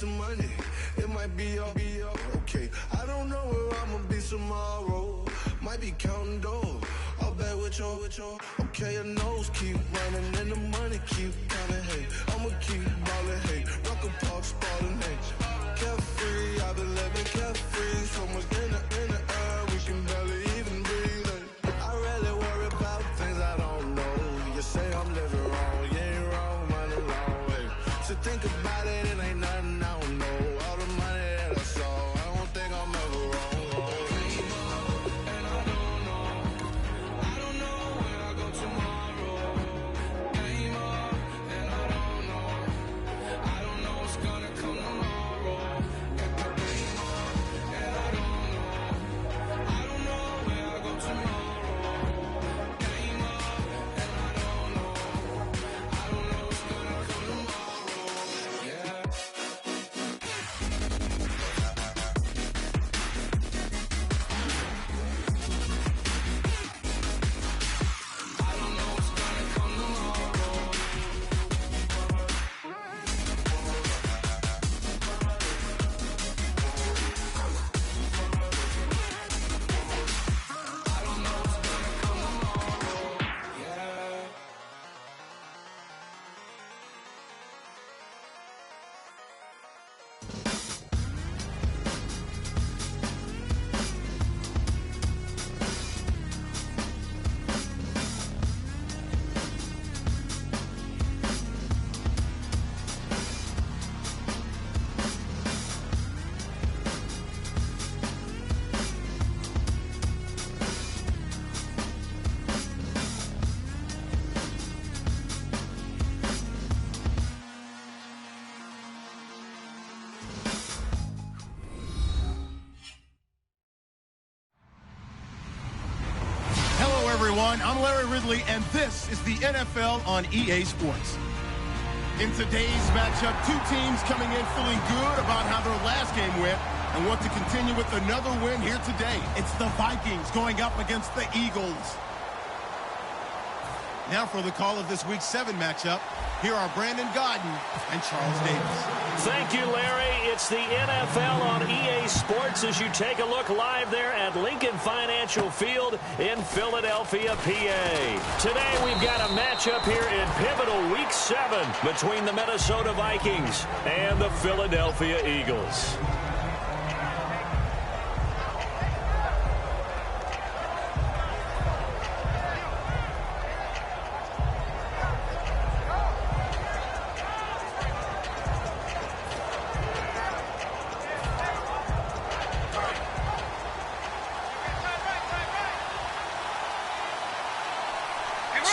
some money. It might be all okay. I don't know where I'ma be tomorrow. Might be counting dough. I'll bet with your. Okay, your nose keep running and the money keep coming. Hey, I'ma keep ballin'. Hey, rock a park, spallin'. Hey, carefree, I've been living carefree. So much in the air, we can barely even breathe. Hey, I really worry about things I don't know. You say I'm living wrong, you ain't wrong, man, along way. So think about it, it ain't nothing I don't know. All the money that I saw, I don't think I'm ever wrong. I'm Larry Ridley, and this is the NFL on EA Sports. In today's matchup, two teams coming in feeling good about how their last game went and want to continue with another win here today. It's the Vikings going up against the Eagles. Now for the call of this Week 7 matchup, here are Brandon Godden and Charles Davis. Thank you, Larry. It's the NFL on EA Sports as you take a look live there at Lincoln Financial Field in Philadelphia, PA. Today we've got a matchup here in pivotal Week 7 between the Minnesota Vikings and the Philadelphia Eagles.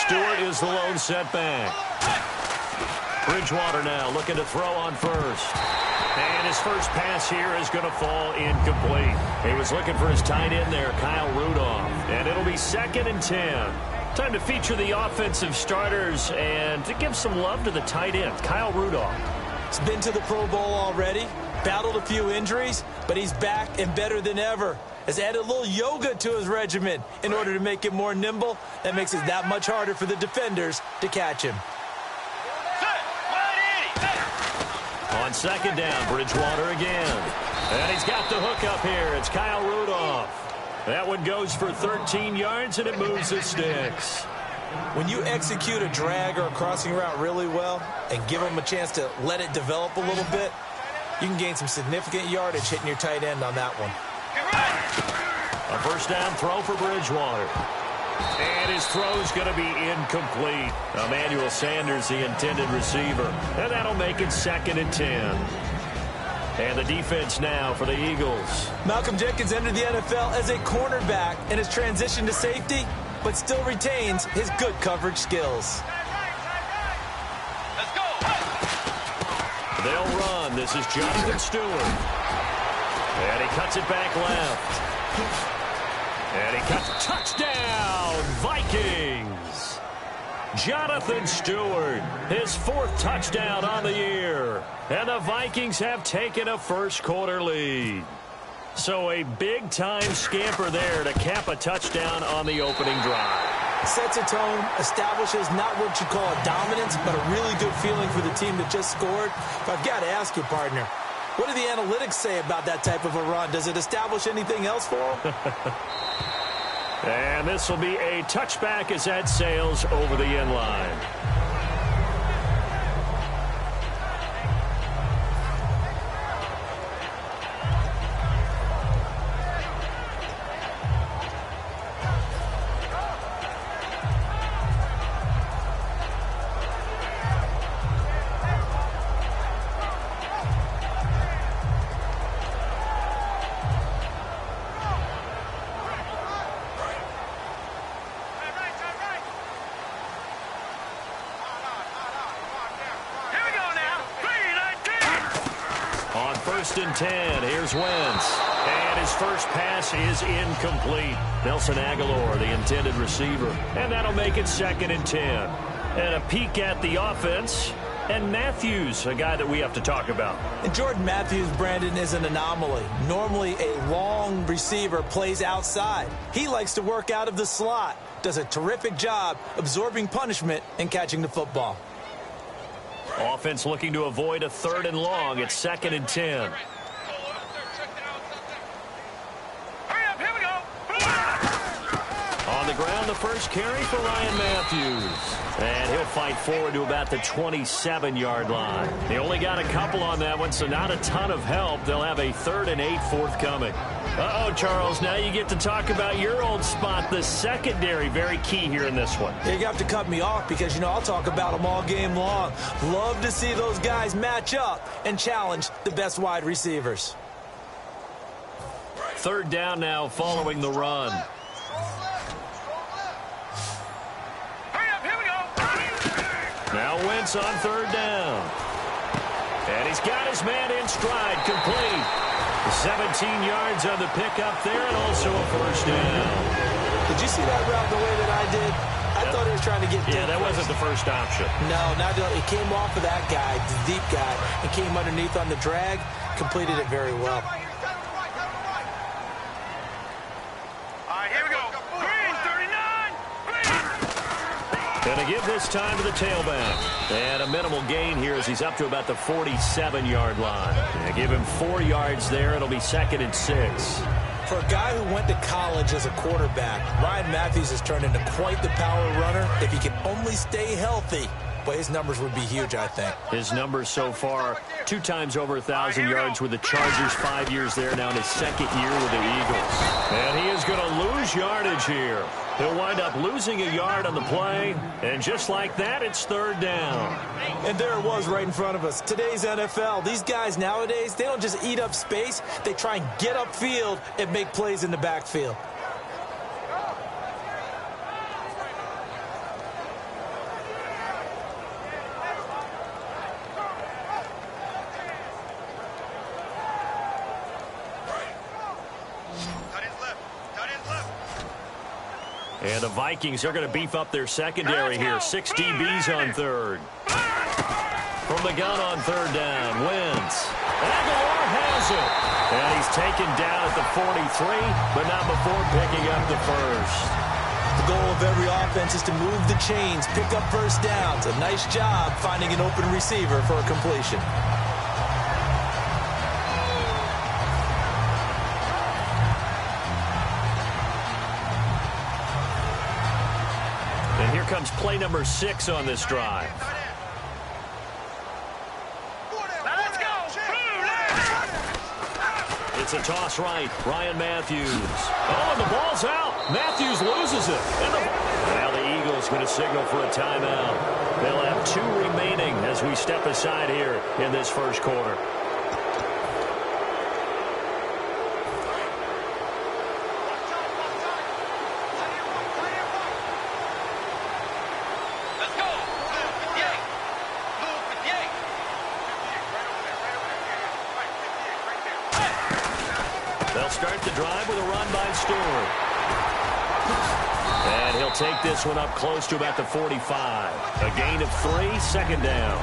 Stewart is the lone setback. Bridgewater now looking to throw on first. And his first pass here is going to fall incomplete. He was looking for his tight end there, Kyle Rudolph. And it'll be 2nd and 10. Time to feature the offensive starters and to give some love to the tight end, Kyle Rudolph. He's been to the Pro Bowl already, battled a few injuries, but he's back and better than ever. Has added a little yoga to his regimen in order to make it more nimble. That makes it that much harder for the defenders to catch him. On 2nd down, Bridgewater again. And he's got the hook up here. It's Kyle Rudolph. That one goes for 13 yards, and it moves the sticks. When you execute a drag or a crossing route really well and give them a chance to let it develop a little bit, you can gain some significant yardage hitting your tight end on that one. A first down throw for Bridgewater. And his throw's going to be incomplete. Emmanuel Sanders, the intended receiver. And that'll make it 2nd and 10. And the defense now for the Eagles. Malcolm Jenkins entered the NFL as a cornerback and has transitioned to safety, but still retains his good coverage skills. Let's go. They'll run. This is Jonathan Stewart. And he cuts it back left. And he cuts touchdown, Vikings. Jonathan Stewart, his 4th touchdown on the year. And the Vikings have taken a first-quarter lead. So a big-time scamper there to cap a touchdown on the opening drive. Sets a tone, establishes not what you call a dominance, but a really good feeling for the team that just scored. But I've got to ask you, partner, What do the analytics say about that type of a run? Does it establish anything else for him? And this will be a touchback as that sails over the end line. On 1st and 10, here's Wentz. And his first pass is incomplete. Nelson Aguilar, the intended receiver. And that'll make it 2nd and 10. And a peek at the offense. And Matthews, a guy that we have to talk about. And Jordan Matthews, Brandon, is an anomaly. Normally, a long receiver plays outside. He likes to work out of the slot. Does a terrific job absorbing punishment and catching the football. Offense looking to avoid a 3rd and long. It's 2nd and 10. On the ground, the first carry for Ryan Matthews. And he'll fight forward to about the 27-yard line. They only got a couple on that one, so not a ton of help. They'll have a 3rd and 8 forthcoming. Uh-oh, Charles, now you get to talk about your old spot, the secondary. Very key here in this one. You have to cut me off because, you know, I'll talk about them all game long. Love to see those guys match up and challenge the best wide receivers. 3rd down now following the run. Now Wentz on 3rd down. And he's got his man in stride, complete. 17 yards on the pickup there, and also a 1st down. Did you see that route the way that I did? I thought he was trying to get deep. Yeah, that wasn't the first option. No, it came off of that guy, the deep guy, and came underneath on the drag, completed it very well. Going to give this time to the tailback. And a minimal gain here as he's up to about the 47-yard line. And give him 4 yards there. It'll be 2nd and 6. For a guy who went to college as a quarterback, Ryan Matthews has turned into quite the power runner. If he can only stay healthy, but his numbers would be huge, I think. His numbers so far, 2 times over 1,000 yards with the Chargers, 5 years there, now in his 2nd year with the Eagles. And he is going to lose yardage here. He'll wind up losing a yard on the play, and just like that, it's 3rd down. And there it was right in front of us. Today's NFL, these guys nowadays, they don't just eat up space. They try and get upfield and make plays in the backfield. And the Vikings are going to beef up their secondary here. 6 DBs on 3rd. From the gun on 3rd down, Wentz. Aguilar has it. And he's taken down at the 43, but not before picking up the 1st. The goal of every offense is to move the chains, pick up 1st downs. A nice job finding an open receiver for a completion. And here comes play number 6 on this drive. It's a toss right. Ryan Matthews. Oh, and the ball's out. Matthews loses it. And now the Eagles going to signal for a timeout. They'll have 2 remaining as we step aside here in this 1st quarter. They'll start the drive with a run by Stewart. And he'll take this one up close to about the 45. A gain of 3, 2nd down.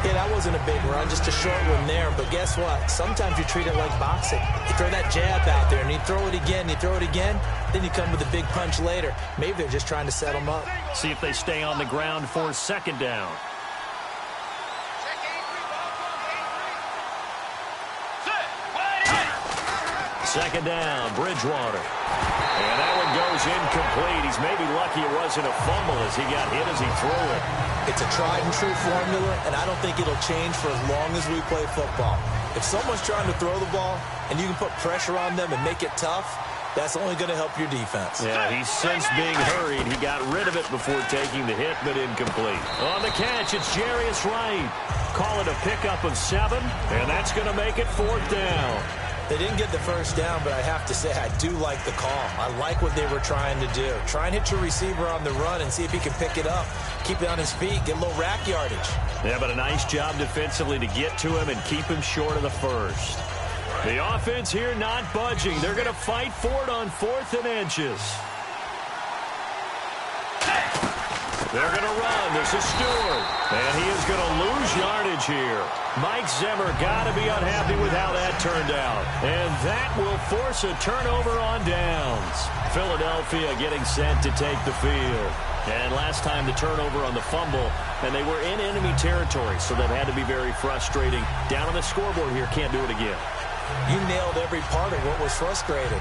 Yeah, that wasn't a big run, just a short one there. But guess what? Sometimes you treat it like boxing. You throw that jab out there, and you throw it again, then you come with a big punch later. Maybe they're just trying to set them up. See if they stay on the ground for 2nd down. Second down, Bridgewater. And that one goes incomplete. He's maybe lucky it wasn't a fumble as he got hit as he threw it. It's a tried-and-true formula, and I don't think it'll change for as long as we play football. If someone's trying to throw the ball and you can put pressure on them and make it tough, that's only going to help your defense. Yeah, he's since being hurried. He got rid of it before taking the hit, but incomplete. On the catch, it's Jarius Wright. Call it a pickup of 7, and that's going to make it 4th down. They didn't get the first down, but I have to say I do like the call. I like what they were trying to do. Try and hit your receiver on the run and see if he can pick it up, keep it on his feet, get a little rack yardage. Yeah, but a nice job defensively to get to him and keep him short of the first. The offense here not budging. They're going to fight for it on 4th and inches. They're going to run. This is Stewart. And he is going to lose yardage here. Mike Zimmer got to be unhappy with how that turned out. And that will force a turnover on downs. Philadelphia getting set to take the field. And last time the turnover on the fumble, and they were in enemy territory, so that had to be very frustrating. Down on the scoreboard here, can't do it again. You nailed every part of what was frustrating.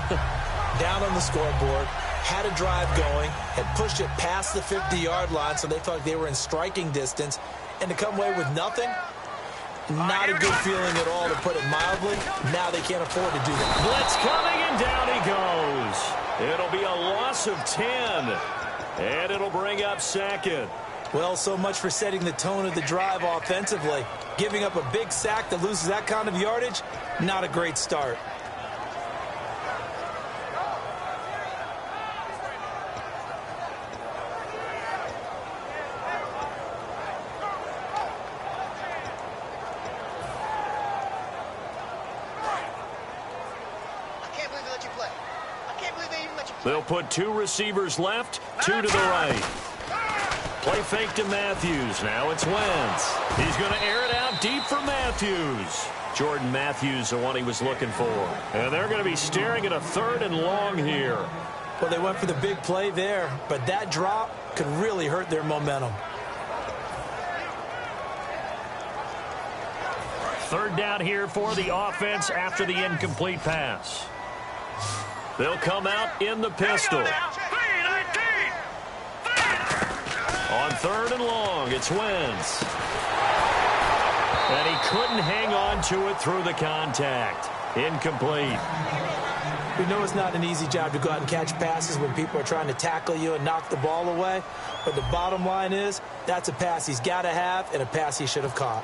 Down on the scoreboard, had a drive going, had pushed it past the 50-yard line, so they thought they were in striking distance, and to come away with nothing, not a good feeling at all, to put it mildly. Now they can't afford to do that. Blitz coming, and down he goes. It'll be a loss of 10, and it'll bring up 2nd. Well, so much for setting the tone of the drive offensively. Giving up a big sack that loses that kind of yardage, not a great start. They'll put 2 receivers left, 2 to the right. Play fake to Matthews. Now it's Wentz. He's going to air it out deep for Matthews. Jordan Matthews, the one he was looking for. And they're going to be staring at a 3rd and long here. Well, they went for the big play there, but that drop could really hurt their momentum. 3rd down here for the offense after the incomplete pass. They'll come out in the pistol. On 3rd and long, it's Wentz. And he couldn't hang on to it through the contact. Incomplete. We know it's not an easy job to go out and catch passes when people are trying to tackle you and knock the ball away. But the bottom line is, that's a pass he's got to have and a pass he should have caught.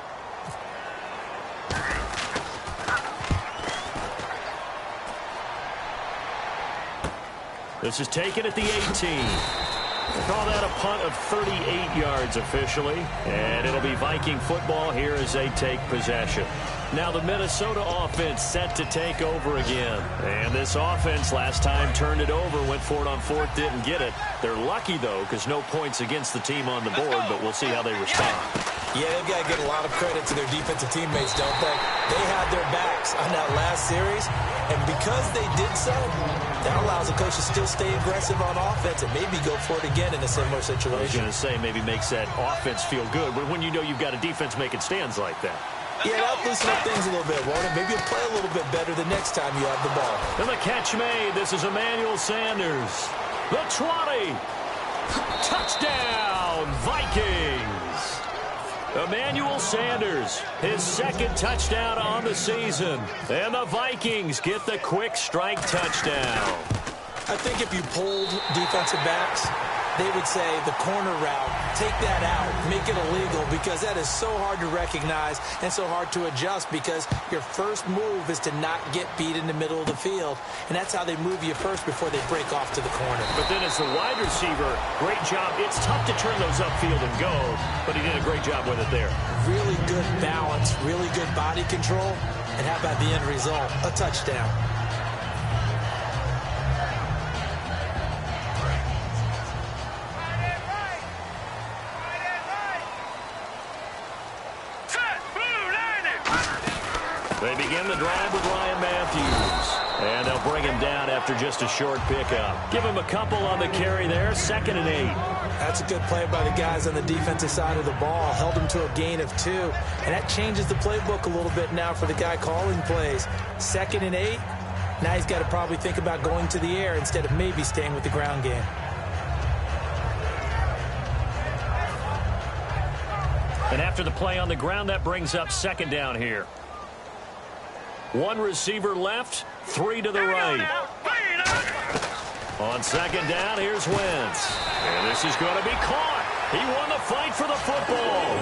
This is taken at the 18. We'll call that a punt of 38 yards officially. And it'll be Viking football here as they take possession. Now the Minnesota offense set to take over again. And this offense last time turned it over, went for it on 4th, didn't get it. They're lucky, though, because no points against the team on the board, but we'll see how they respond. Yeah, they've got to give a lot of credit to their defensive teammates, don't they? They had their backs on that last series, and because they did so, that allows the coach to still stay aggressive on offense and maybe go for it again in a similar situation. I was going to say, maybe makes that offense feel good, but when you know you've got a defense making stands like that. Yeah, that'll loosen up things a little bit, won't it? Maybe you'll play a little bit better the next time you have the ball. And the catch made. This is Emmanuel Sanders. The 20. Touchdown, Vikings. Emmanuel Sanders, his 2nd touchdown on the season. And the Vikings get the quick strike touchdown. I think if you polled defensive backs, they would say the corner route, take that out, make it illegal, because that is so hard to recognize and so hard to adjust, because your first move is to not get beat in the middle of the field, and that's how they move you first before they break off to the corner. But then as the wide receiver, great job. It's tough to turn those upfield and go, but he did a great job with it there. Really good balance, really good body control, and how about the end result? A touchdown. They begin the drive with Ryan Matthews. And they'll bring him down after just a short pickup. Give him a couple on the carry there. 2nd and 8. That's a good play by the guys on the defensive side of the ball. Held him to a gain of 2. And that changes the playbook a little bit now for the guy calling plays. 2nd and 8. Now he's got to probably think about going to the air instead of maybe staying with the ground game. And after the play on the ground, that brings up second down here. One receiver left, three to the right. On second down, here's Wentz. And this is going to be caught. He won the fight for the football.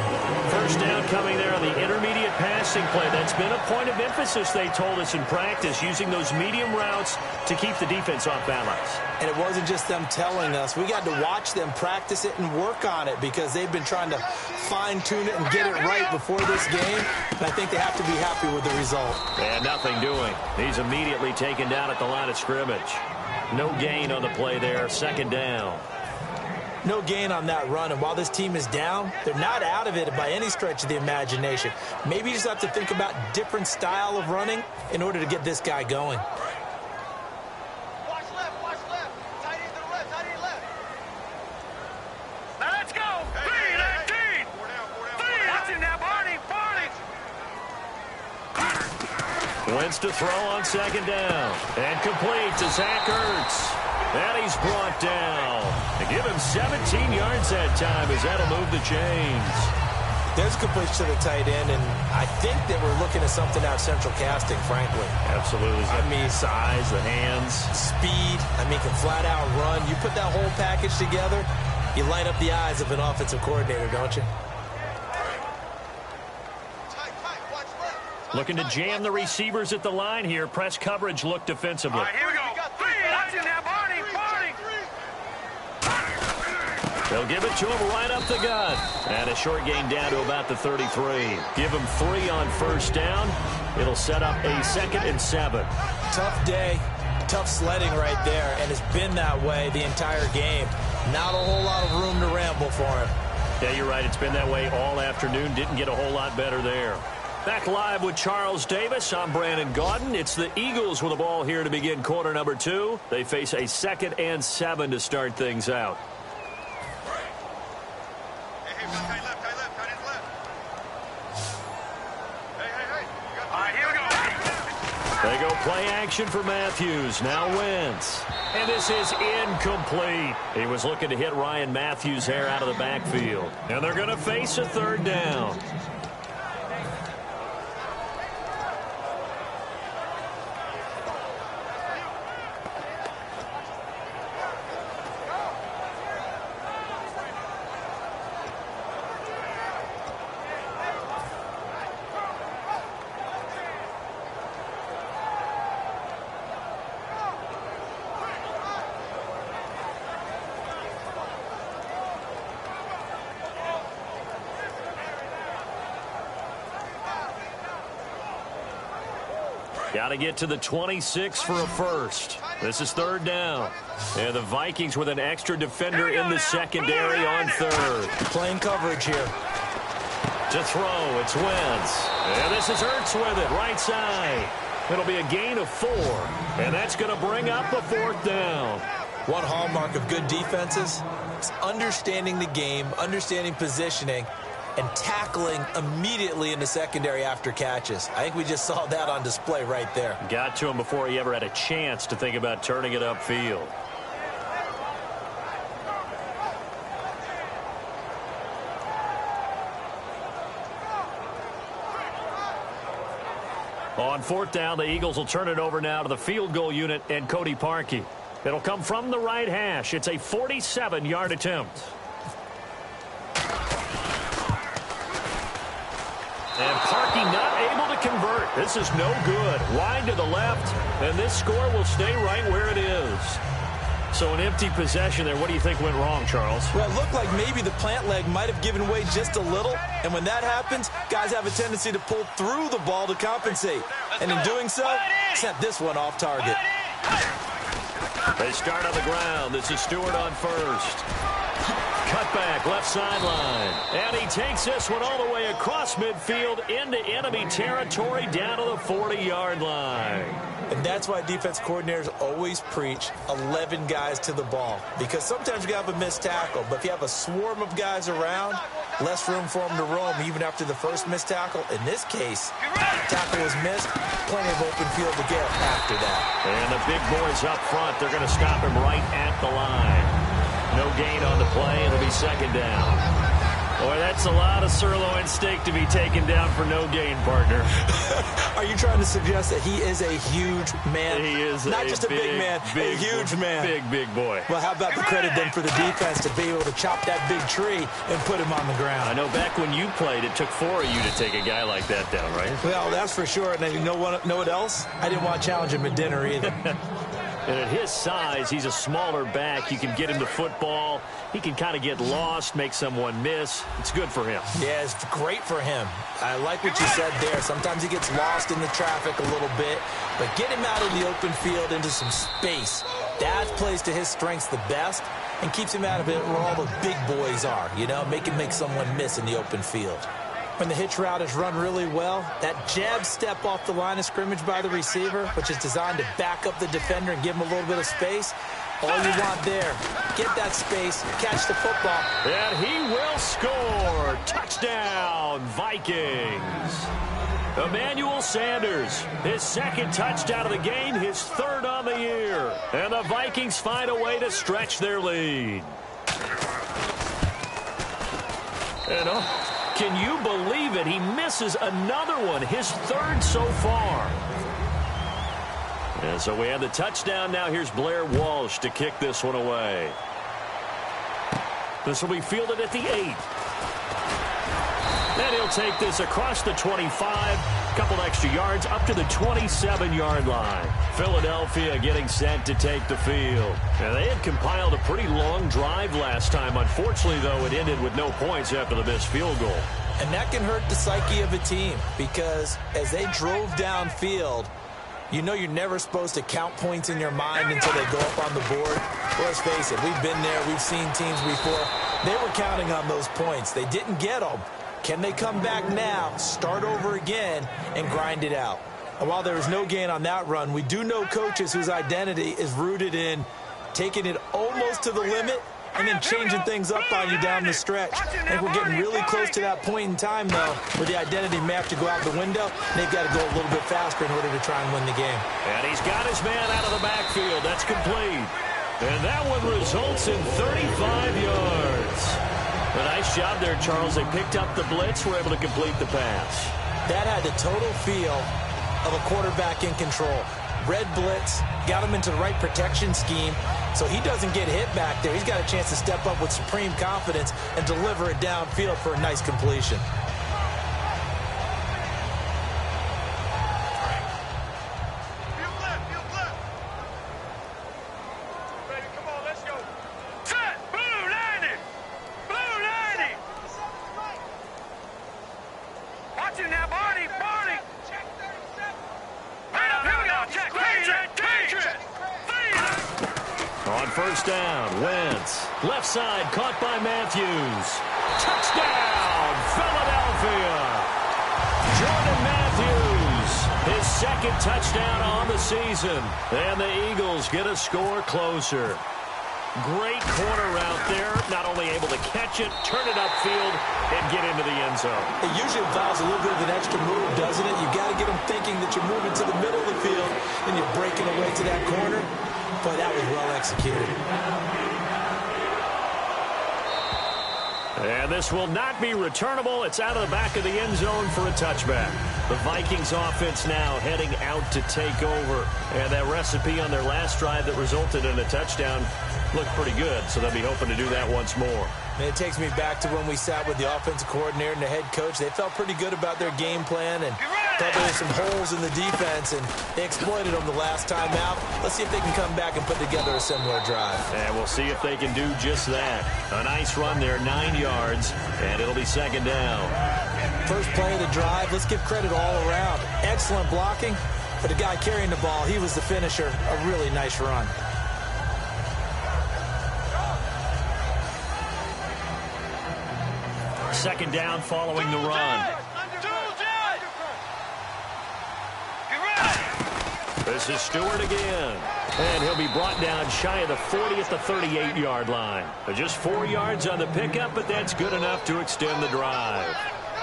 First down coming there on the intermediate passing play. That's been a point of emphasis, they told us in practice, using those medium routes to keep the defense off balance. And it wasn't just them telling us. We got to watch them practice it and work on it because they've been trying to fine-tune it and get it right before this game. And I think they have to be happy with the result. And nothing doing. He's immediately taken down at the line of scrimmage. No gain on the play there. Second down. No gain on that run, and while this team is down, they're not out of it by any stretch of the imagination. Maybe you just have to think about different style of running in order to get this guy going. Watch left, tight end to the left, tight end left. Now let's go, 3-19. Watch him now, Barney. Wentz to throw on second down, and complete to Zach Ertz. And he's brought down. To give him 17 yards that time as that'll move the chains. There's a completion to the tight end, and I think that we're looking at something out central casting, frankly. Absolutely. I mean, size, the hands. Speed. I mean, can flat out run. You put that whole package together, you light up the eyes of an offensive coordinator, don't you? Looking to jam the receivers at the line here. Press coverage look defensively. All right, here we go. Watch him now, Barney. They'll give it to him right up the gut. And a short gain down to about the 33. Give him 3 on first down. It'll set up a 2nd and 7. Tough day. Tough sledding right there, and it's been that way the entire game. Not a whole lot of room to ramble for him. Yeah, you're right. It's been that way all afternoon. Didn't get a whole lot better there. Back live with Charles Davis. I'm Brandon Gaudin. It's the Eagles with the ball here to begin quarter number 2. They face a 2nd and 7 to start things out. Hey, tight left, tight end left. Hey. All right, here we go. They go play action for Matthews. Now Wentz. And this is incomplete. He was looking to hit Ryan Matthews there out of the backfield. And they're going to face a third down. Got to get to the 26 for a first. This is third down. And the Vikings with an extra defender in the secondary on third. Playing coverage here. To throw, it's Wentz. And this is Ertz with it, right side. It'll be a gain of 4. And that's going to bring up a 4th down. One hallmark of good defenses is understanding the game, understanding positioning, and tackling immediately in the secondary after catches. I think we just saw that on display right there. Got to him before he ever had a chance to think about turning it upfield. On 4th down, the Eagles will turn it over now to the field goal unit and Cody Parkey. It'll come from the right hash. It's a 47-yard attempt. And Parkey not able to convert. This is no good. Wide to the left, and this score will stay right where it is. So an empty possession there. What do you think went wrong, Charles? Well, it looked like maybe the plant leg might have given way just a little. And when that happens, guys have a tendency to pull through the ball to compensate. And in doing so, sent this one off target. They start on the ground. This is Stewart on first. Cut back, left sideline. And he takes this one all the way across midfield into enemy territory down to the 40-yard line. And that's why defense coordinators always preach 11 guys to the ball. Because sometimes you have a missed tackle, but if you have a swarm of guys around, less room for him to roam even after the first missed tackle. In this case, tackle was missed, plenty of open field to get after that. And the big boys up front, they're going to stop him right at the line. No gain on the play. It'll be second down. Boy, that's a lot of sirloin steak to be taken down for no gain, partner. Are you trying to suggest that he is a huge man? He is not just a big man, a huge man. Big boy. Well, how about the credit then for the defense to be able to chop that big tree and put him on the ground? I know back when you played, it took 4 of you to take a guy like that down, right? Well, that's for sure. And you know what else? I didn't want to challenge him at dinner either. And at his size, he's a smaller back. You can get him to football. He can kind of get lost, make someone miss. It's good for him. Yeah, it's great for him. I like what you said there. Sometimes he gets lost in the traffic a little bit, but get him out in the open field into some space. That plays to his strengths the best and keeps him out of it where all the big boys are, you know, make someone miss in the open field. When the hitch route is run really well, that jab step off the line of scrimmage by the receiver, which is designed to back up the defender and give him a little bit of space, all you want there, get that space, catch the football. And he will score. Touchdown, Vikings. Emmanuel Sanders, his second touchdown of the game, his third on the year. And the Vikings find a way to stretch their lead. And can you believe it? He misses another one, his third so far. And so we have the touchdown. Now here's Blair Walsh to kick this one away. This will be fielded at the 8. And he'll take this across the 25, couple extra yards up to the 27-yard line. Philadelphia getting set to take the field. And they had compiled a pretty long drive last time. Unfortunately, though, it ended with no points after the missed field goal. And that can hurt the psyche of a team because as they drove downfield, you know you're never supposed to count points in your mind until they go up on the board. Well, let's face it, we've been there. We've seen teams before. They were counting on those points. They didn't get them. Can they come back now, start over again, and grind it out? And while there was no gain on that run, we do know coaches whose identity is rooted in taking it almost to the limit and then changing things up on you down the stretch. I think we're getting really close to that point in time, though, where the identity may have to go out the window, and they've got to go a little bit faster in order to try and win the game. And he's got his man out of the backfield. That's complete. And that one results in 35 yards. A nice job there, Charles. They picked up the blitz, were able to complete the pass. That had the total feel of a quarterback in control. Red blitz, got him into the right protection scheme, so he doesn't get hit back there. He's got a chance to step up with supreme confidence and deliver it downfield for a nice completion. On first down, Wentz. Left side, caught by Matthews. Touchdown, Philadelphia. Jordan Matthews, his second touchdown on the season. And the Eagles get a score closer. Great corner route there. Not only able to catch it, turn it upfield, and get into the end zone. It usually involves a little bit of an extra move, doesn't it? You got to get them thinking that you're moving to the middle of the field and you're breaking away to that corner. Boy, that was well executed. And this will not be returnable. It's out of the back of the end zone for a touchback. The Vikings offense now heading out to take over. And that recipe on their last drive that resulted in a touchdown looked pretty good, so they'll be hoping to do that once more. And it takes me back to when we sat with the offensive coordinator and the head coach. They felt pretty good about their game plan and thought there were some holes in the defense, and they exploited them the last time out. Let's see if they can come back and put together a similar drive. And we'll see if they can do just that. A nice run there, 9 yards, and it'll be second down. First play of the drive, let's give credit all around. Excellent blocking, but the guy carrying the ball, he was the finisher. A really nice run. Second down following the run. This is Stewart again. And he'll be brought down shy of the 40 at the 38-yard line. Just 4 yards on the pickup, but that's good enough to extend the drive.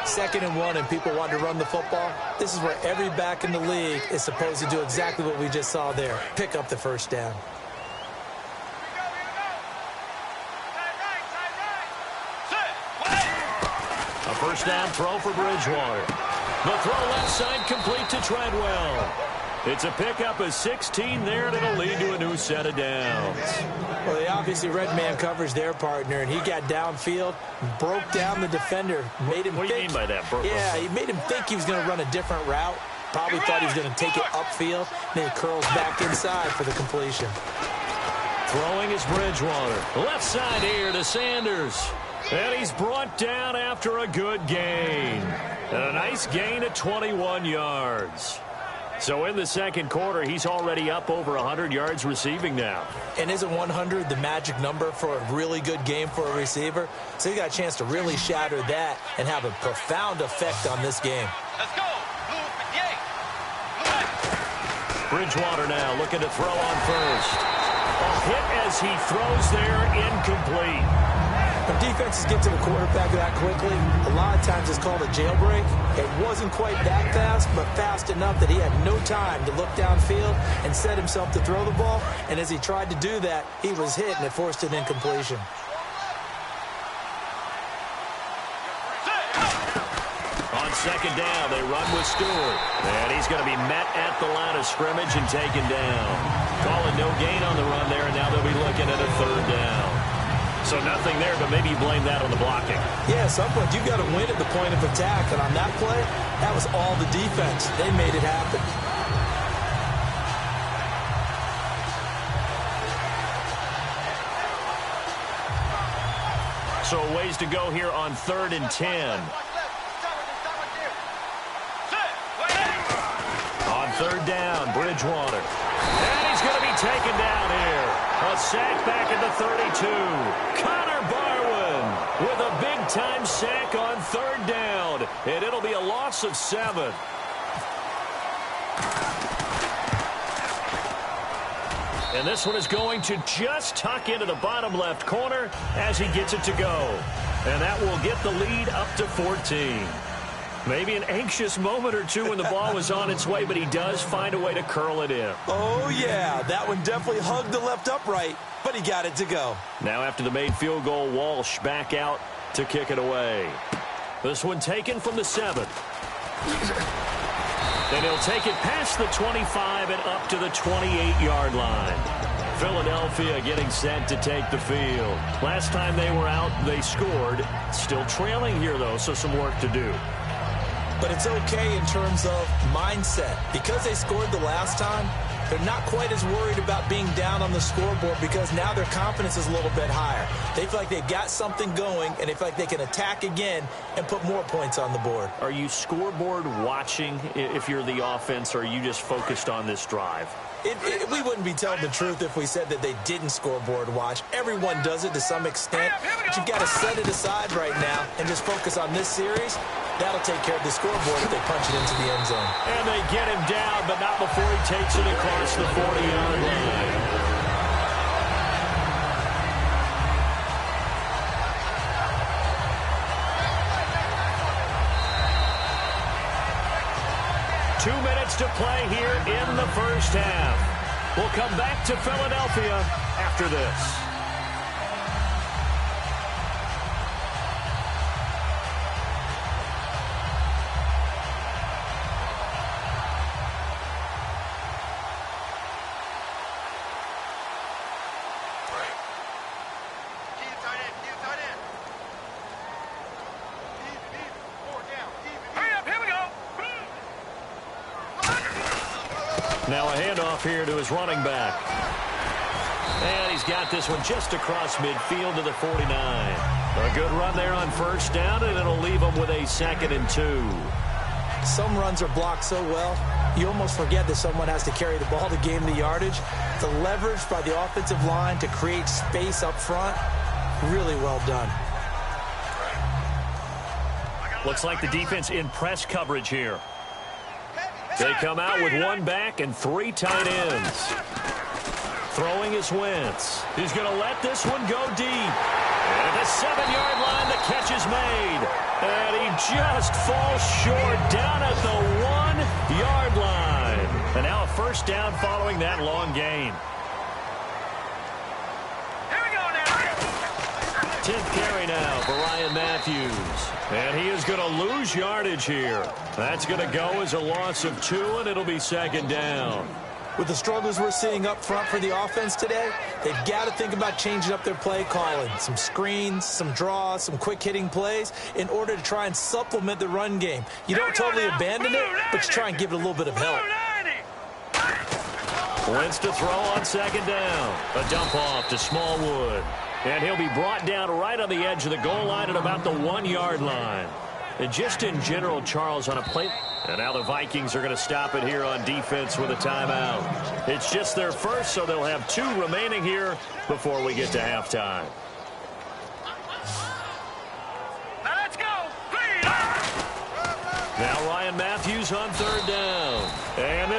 2nd and 1 and people want to run the football. This is where every back in the league is supposed to do exactly what we just saw there. Pick up the first down. A first down throw for Bridgewater. The throw left side complete to Treadwell. It's a pickup of 16 there, and it'll lead to a new set of downs. Well, they obviously red man coverage their partner, and he got downfield, broke down the defender, made him What do you mean by that? Yeah, he made him think he was going to run a different route. Probably thought he was going to take it upfield. Then he curls back inside for the completion. Throwing is Bridgewater. Left side here to Sanders. And he's brought down after a good gain. And a nice gain of 21 yards. So in the second quarter, he's already up over 100 yards receiving now. And isn't 100 the magic number for a really good game for a receiver? So he got a chance to really shatter that and have a profound effect on this game. Let's go. Bridgewater now looking to throw on first. A hit as he throws there, incomplete. When defenses get to the quarterback that quickly, a lot of times it's called a jailbreak. It wasn't quite that fast, but fast enough that he had no time to look downfield and set himself to throw the ball. And as he tried to do that, he was hit, and it forced an incompletion. On second down, they run with Stewart. And he's going to be met at the line of scrimmage and taken down. Calling no gain on the run there, and now they'll be looking at a third down. So nothing there, but maybe you blame that on the blocking. Yeah, at some point, you've got to win at the point of attack. And on that play, that was all the defense. They made it happen. So a ways to go here on 3rd and 10. On 3rd down, Bridgewater. And he's going to be taken down here. A sack back at the 32. Connor Barwin with a big-time sack on 3rd down. And it'll be a loss of 7. And this one is going to just tuck into the bottom left corner as he gets it to go. And that will get the lead up to 14. Maybe an anxious moment or two when the ball was on its way, but he does find a way to curl it in. Oh, yeah. That one definitely hugged the left upright, but he got it to go. Now after the made field goal, Walsh back out to kick it away. This one taken from the 7. And he'll take it past the 25 and up to the 28-yard line. Philadelphia getting set to take the field. Last time they were out, they scored. Still trailing here, though, so some work to do. But it's okay in terms of mindset. Because they scored the last time, they're not quite as worried about being down on the scoreboard because now their confidence is a little bit higher. They feel like they've got something going, and they feel like they can attack again and put more points on the board. Are you scoreboard watching if you're the offense, or are you just focused on this drive? We wouldn't be telling the truth if we said that they didn't scoreboard watch. Everyone does it to some extent, but you've got to set it aside right now and just focus on this series. That'll take care of the scoreboard if they punch it into the end zone. And they get him down, but not before he takes it across the 40-yard line. Two minutes to play here in the first half. We'll come back to Philadelphia after this. Now a handoff here to his running back. And he's got this one just across midfield to the 49. A good run there on first down, and it'll leave him with a 2nd and 2. Some runs are blocked so well, you almost forget that someone has to carry the ball to gain the yardage. The leverage by the offensive line to create space up front, really well done. Looks like the defense in press coverage here. They come out with one back and 3 tight ends. Throwing is Wentz. He's going to let this one go deep. And at the 7-yard line, the catch is made. And he just falls short down at the 1-yard line. And now a first down following that long gain. 10th carry now for Ryan Matthews. And he is going to lose yardage here. That's going to go as a loss of 2, and it'll be second down. With the struggles we're seeing up front for the offense today, they've got to think about changing up their play calling. Some screens, some draws, some quick-hitting plays in order to try and supplement the run game. You don't totally abandon it, but you try and give it a little bit of help. Wentz to throw on second down. A dump off to Smallwood. And he'll be brought down right on the edge of the goal line at about the 1-yard line. And just in general, Charles, on a play. And now the Vikings are going to stop it here on defense with a timeout. It's just their first, so they'll have 2 remaining here before we get to halftime. Now let's go. Now Ryan Matthews on third down. And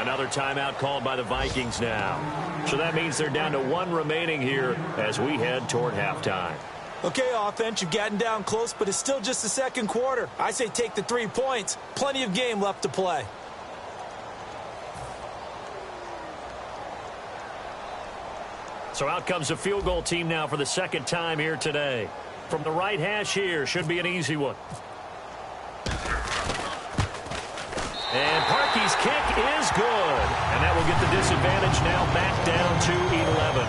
another timeout called by the Vikings now. So that means they're down to 1 remaining here as we head toward halftime. Okay, offense, you've gotten down close, but it's still just the second quarter. I say take the 3 points. Plenty of game left to play. So out comes the field goal team now for the second time here today. From the right hash here, should be an easy one. And Parkey's kick is good. And that will get the disadvantage now back down to 11.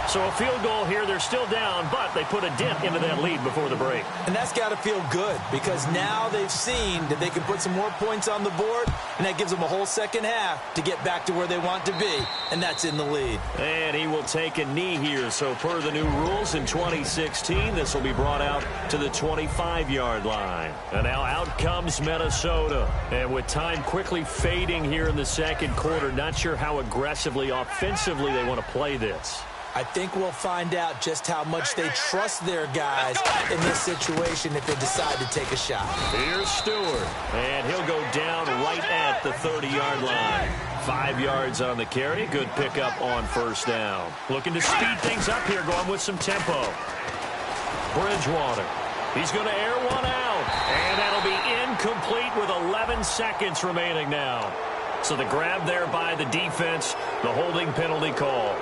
So a field goal here, they're still down, but they put a dent into that lead before the break. And that's got to feel good because now they've seen that they can put some more points on the board, and that gives them a whole second half to get back to where they want to be, and that's in the lead. And he will take a knee here. So per the new rules in 2016, this will be brought out to the 25-yard line. And now out comes Minnesota. And with time quickly fading here in the second quarter, not sure how aggressively, offensively they want to play this. I think we'll find out just how much they trust their guys in this situation if they decide to take a shot. Here's Stewart, and he'll go down right at the 30-yard line. 5 yards on the carry. Good pickup on first down. Looking to speed things up here, going with some tempo. Bridgewater. He's going to air one out, and that'll be incomplete with 11 seconds remaining now. So the grab there by the defense, the holding penalty call.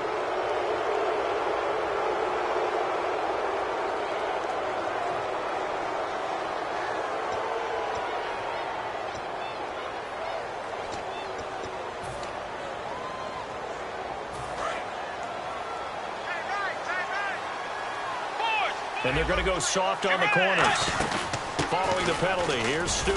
And they're going to go soft on the corners. Following the penalty, here's Stewart.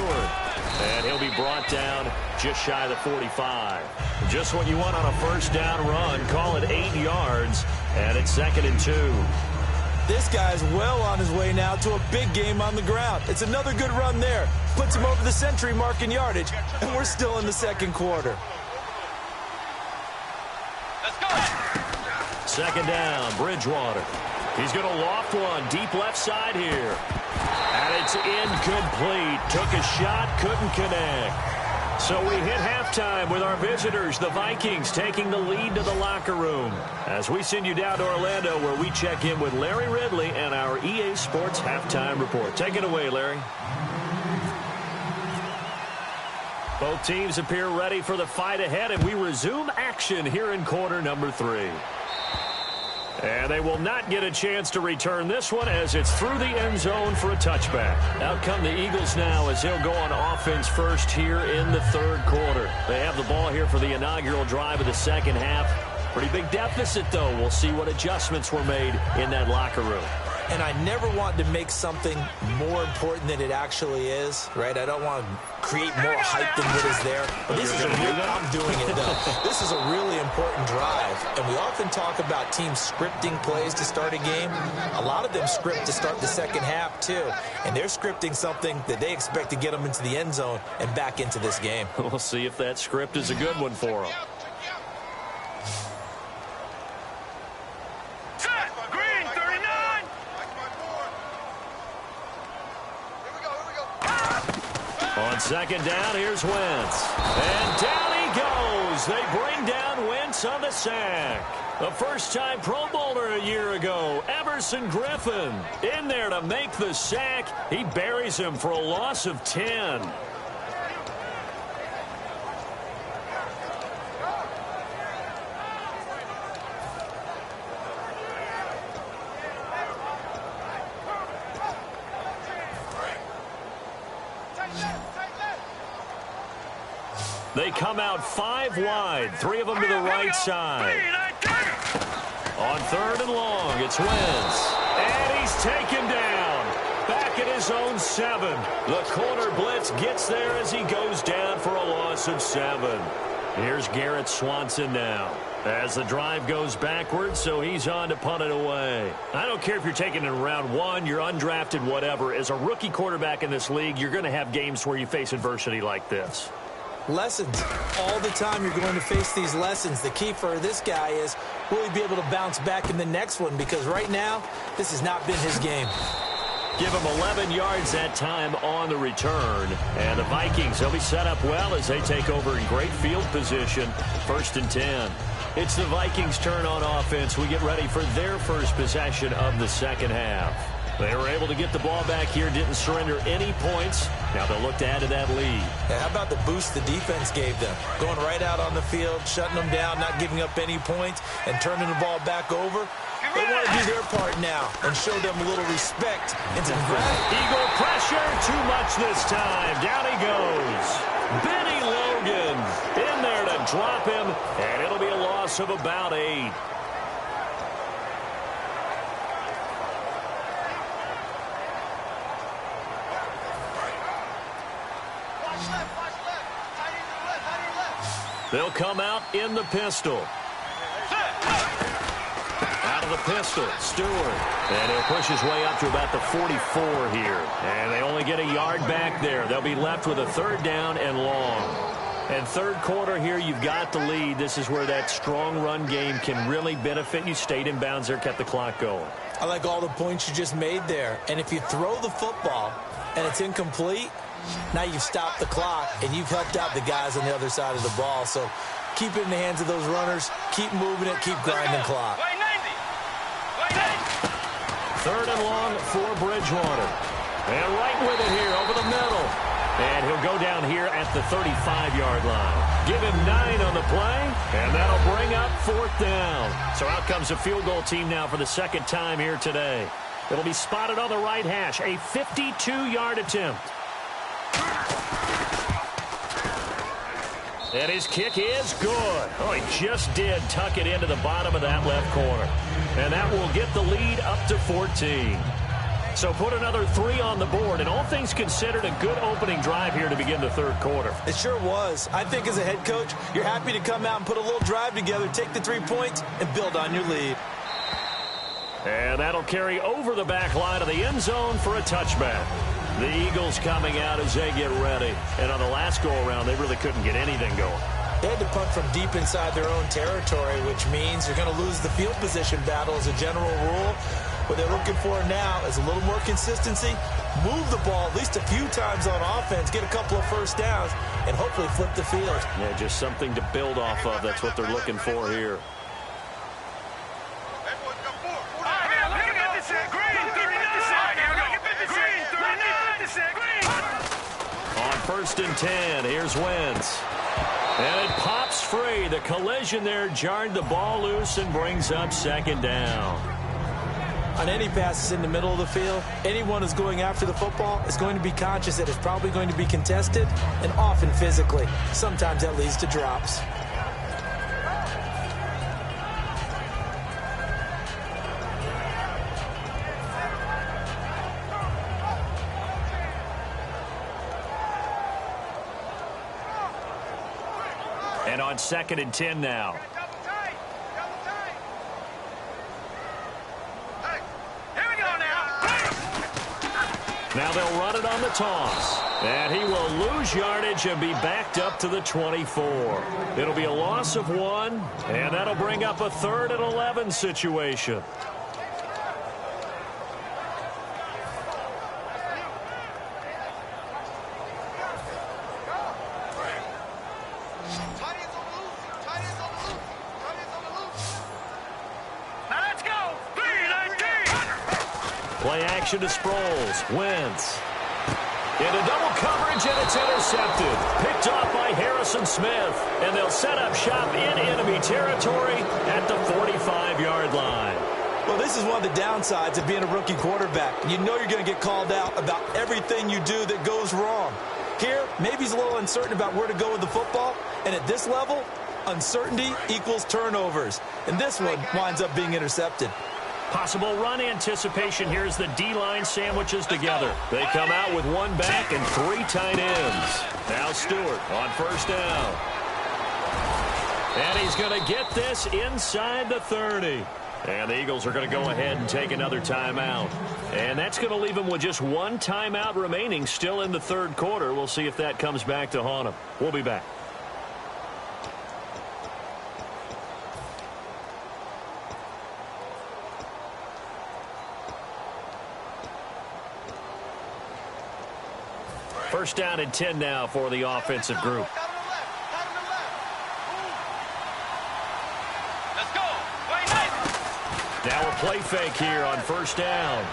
And he'll be brought down just shy of the 45. Just what you want on a first down run. Call it 8 yards. And it's 2nd and 2. This guy's well on his way now to a big game on the ground. It's another good run there. Puts him over the century mark in yardage. And we're still in the second quarter. Let's go. Second down, Bridgewater. He's going to loft one deep left side here. And it's incomplete. Took a shot, couldn't connect. So we hit halftime with our visitors, the Vikings, taking the lead to the locker room. As we send you down to Orlando, where we check in with Larry Ridley and our EA Sports Halftime Report. Take it away, Larry. Both teams appear ready for the fight ahead, and we resume action here in quarter number 3. And they will not get a chance to return this one as it's through the end zone for a touchback. Out come the Eagles now as they'll go on offense first here in the third quarter. They have the ball here for the inaugural drive of the second half. Pretty big deficit, though. We'll see what adjustments were made in that locker room. And I never want to make something more important than it actually is, right? I don't want to create more hype than what is there. But this is I'm doing it, though. This is a really important drive. And we often talk about teams scripting plays to start a game. A lot of them script to start the second half, too. And they're scripting something that they expect to get them into the end zone and back into this game. We'll see if that script is a good one for them. Green, 39. On second down, here's Wentz. And down he goes. They bring down Wentz on the sack. A first-time Pro Bowler a year ago, Everson Griffin, in there to make the sack. He buries him for a loss of 10. They come out 5 wide, 3 of them to the right side. On 3rd and long, it's Wentz. And he's taken down. Back at his own 7. The corner blitz gets there as he goes down for a loss of 7. Here's Garrett Swanson now. As the drive goes backwards, so he's on to punt it away. I don't care if you're taking it in round 1, you're undrafted, whatever. As a rookie quarterback in this league, you're going to have games where you face adversity like this. Lessons. All the time you're going to face these lessons. The key for this guy is, will he be able to bounce back in the next one? Because right now, this has not been his game. Give him 11 yards that time on the return. And the Vikings, they'll be set up well as they take over in great field position. 1st and 10. It's the Vikings' turn on offense. We get ready for their first possession of the second half. They were able to get the ball back here, didn't surrender any points. Now they'll look to add to that lead. And how about the boost the defense gave them? Going right out on the field, shutting them down, not giving up any points, and turning the ball back over. They want to do their part now and show them a little respect and some gratitude. Eagle pressure, too much this time. Down he goes. Benny Logan in there to drop him, and it'll be a loss of about 8. They'll come out in the pistol. Out of the pistol, Stewart. And he'll push his way up to about the 44 here. And they only get a yard back there. They'll be left with a 3rd down and long. And 3rd quarter here, you've got the lead. This is where that strong run game can really benefit you. Stayed in bounds there, kept the clock going. I like all the points you just made there. And if you throw the football and it's incomplete, now you've stopped the clock, and you've helped out the guys on the other side of the ball. So keep it in the hands of those runners. Keep moving it. Keep grinding clock. 3rd and long for Bridgewater. And right with it here over the middle. And he'll go down here at the 35-yard line. Give him 9 on the play, and that'll bring up 4th down. So out comes a field goal team now for the 2nd time here today. It'll be spotted on the right hash, a 52-yard attempt. And his kick is good. Oh, he just did tuck it into the bottom of that left corner. And that will get the lead up to 14. So put another 3 on the board, and all things considered, a good opening drive here to begin the 3rd quarter. It sure was. I think as a head coach, you're happy to come out and put a little drive together, take the 3 points, and build on your lead. And that'll carry over the back line of the end zone for a touchback. The Eagles coming out as they get ready. And on the last go-around, they really couldn't get anything going. They had to punt from deep inside their own territory, which means you're going to lose the field position battle as a general rule. What they're looking for now is a little more consistency, move the ball at least a few times on offense, get a couple of 1st downs, and hopefully flip the field. Yeah, just something to build off of. That's what they're looking for here. On 1st and 10, here's Wentz. And it pops free. The collision there jarred the ball loose and brings up 2nd down. On any passes in the middle of the field, anyone who's going after the football is going to be conscious that it's probably going to be contested, and often physically. Sometimes that leads to drops. And on 2nd and 10 now. Now they'll run it on the toss. And he will lose yardage and be backed up to the 24. It'll be a loss of 1, and that'll bring up a 3rd and 11 situation. Play action to Sproles. Wentz. Into double coverage, and it's intercepted. Picked off by Harrison Smith. And they'll set up shop in enemy territory at the 45-yard line. Well, this is one of the downsides of being a rookie quarterback. You know you're going to get called out about everything you do that goes wrong. Here, maybe he's a little uncertain about where to go with the football. And at this level, uncertainty equals turnovers. And this one winds up being intercepted. Possible run anticipation here as the D-line sandwiches together. They come out with one back and 3 tight ends. Now Stewart on first down. And he's going to get this inside the 30. And the Eagles are going to go ahead and take another timeout. And that's going to leave them with just one timeout remaining still in the third quarter. We'll see if that comes back to haunt them. We'll be back. First down and 10 now for the offensive group. Let's go. Now a play fake here on first down.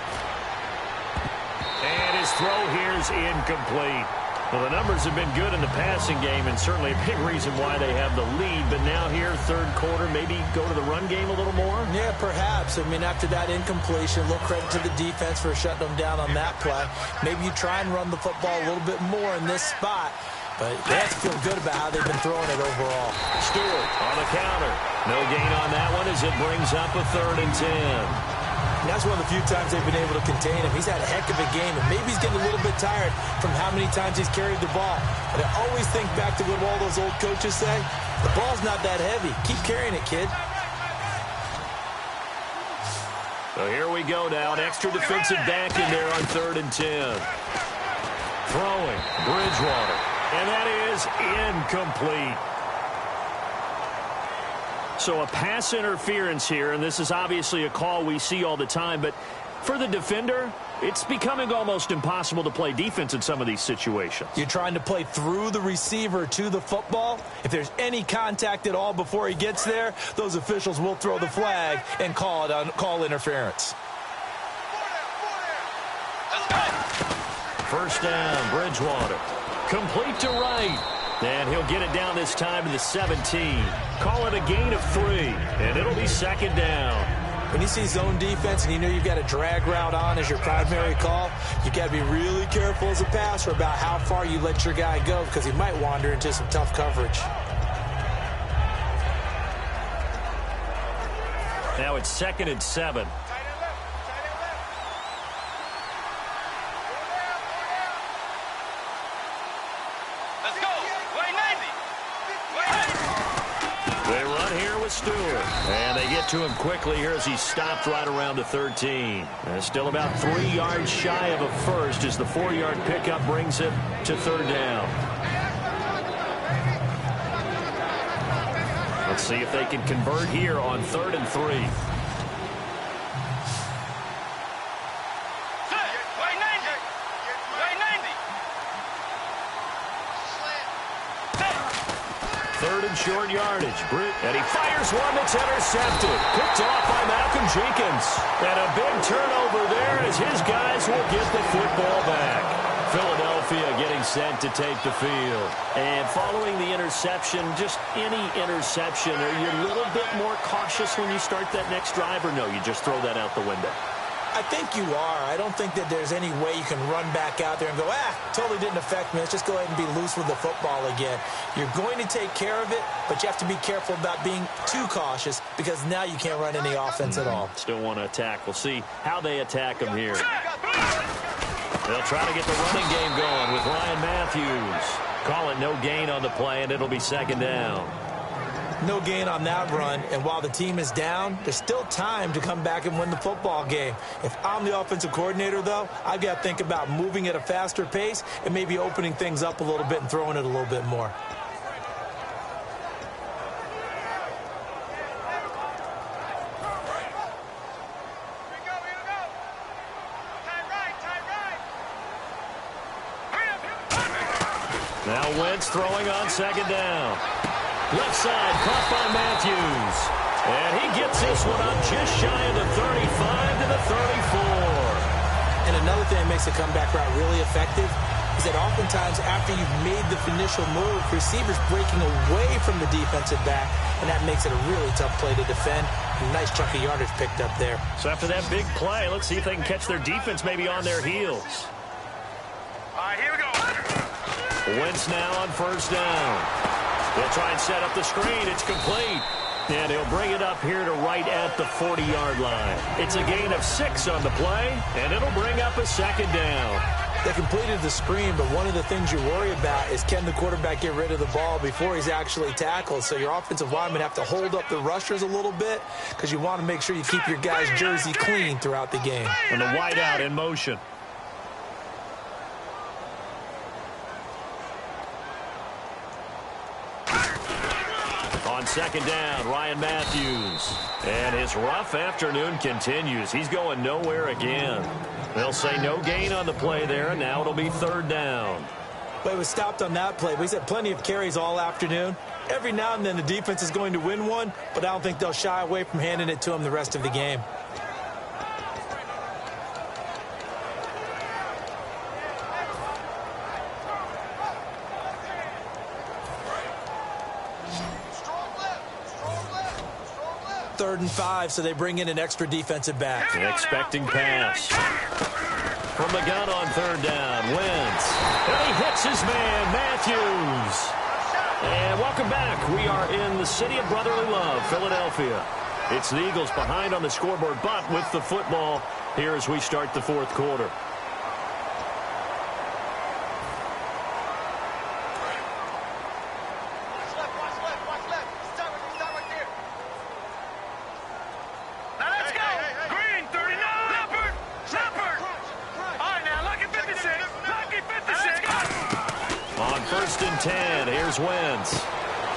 And his throw here is incomplete. Well, the numbers have been good in the passing game, and certainly a big reason why they have the lead. But now here, third quarter, maybe go to the run game a little more? Yeah, perhaps. I mean, after that incompletion, a little credit to the defense for shutting them down on that play. Maybe you try and run the football a little bit more in this spot. But you have to feel good about how they've been throwing it overall. Stewart on the counter. No gain on that one as it brings up a 3rd and 10. And that's one of the few times they've been able to contain him. He's had a heck of a game, and maybe he's getting a little bit tired from how many times he's carried the ball. But I always think back to what all those old coaches say. The ball's not that heavy. Keep carrying it, kid. So here we go now. An extra defensive back in there on 3rd and 10. Throwing. Bridgewater. And that is incomplete. So a pass interference here, and this is obviously a call we see all the time, but for the defender, it's becoming almost impossible to play defense in some of these situations. You're trying to play through the receiver to the football. If there's any contact at all before he gets there, those officials will throw the flag and call interference. First down, Bridgewater. Complete to right. And he'll get it down this time to the 17. Call it a gain of 3, and it'll be 2nd down. When you see zone defense and you know you've got a drag route on as your primary call, you got to be really careful as a passer about how far you let your guy go because he might wander into some tough coverage. Now it's 2nd and 7. They run here with Stewart. And they get to him quickly here as he stopped right around the 13. And still about 3 yards shy of a first as the 4-yard pickup brings him to 3rd down. Let's see if they can convert here on 3rd and 3. Short yardage. And he fires one that's intercepted. Picked off by Malcolm Jenkins. And a big turnover there as his guys will get the football back. Philadelphia getting set to take the field. And following the interception, just any interception, are you a little bit more cautious when you start that next drive, or no, you just throw that out the window? I think you are. I don't think that there's any way you can run back out there and go, totally didn't affect me. Let's just go ahead and be loose with the football again. You're going to take care of it, but you have to be careful about being too cautious because now you can't run any offense at all. Still want to attack. We'll see how they attack them here. They'll try to get the running game going with Ryan Matthews. Call it no gain on the play, and it'll be 2nd down. No gain on that run, and while the team is down, there's still time to come back and win the football game. If I'm the offensive coordinator, though, I've got to think about moving at a faster pace and maybe opening things up a little bit and throwing it a little bit more. Now Wentz throwing on 2nd down. Left side, caught by Matthews. And he gets this one up just shy of the 35 to the 34. And another thing that makes a comeback route really effective is that oftentimes after you've made the initial move, receivers breaking away from the defensive back, and that makes it a really tough play to defend. A nice chunk of yardage picked up there. So after that big play, let's see if they can catch their defense maybe on their heels. All right, here we go. Wentz now on first down. They'll try and set up the screen. It's complete. And he'll bring it up here to right at the 40-yard line. It's a gain of 6 on the play, and it'll bring up a second down. They completed the screen, but one of the things you worry about is can the quarterback get rid of the ball before he's actually tackled? So your offensive linemen have to hold up the rushers a little bit because you want to make sure you keep your guy's jersey clean throughout the game. And the wideout in motion. On second down, Ryan Matthews. And his rough afternoon continues. He's going nowhere again. They'll say no gain on the play there, and now it'll be third down. But it was stopped on that play. But he's had plenty of carries all afternoon. Every now and then the defense is going to win one, but I don't think they'll shy away from handing it to him the rest of the game. Third and 5, so they bring in an extra defensive back. An expecting pass. From the gun on third down, Wentz. And he hits his man, Matthews. And welcome back. We are in the city of brotherly love, Philadelphia. It's the Eagles behind on the scoreboard, but with the football here as we start the fourth quarter. Wentz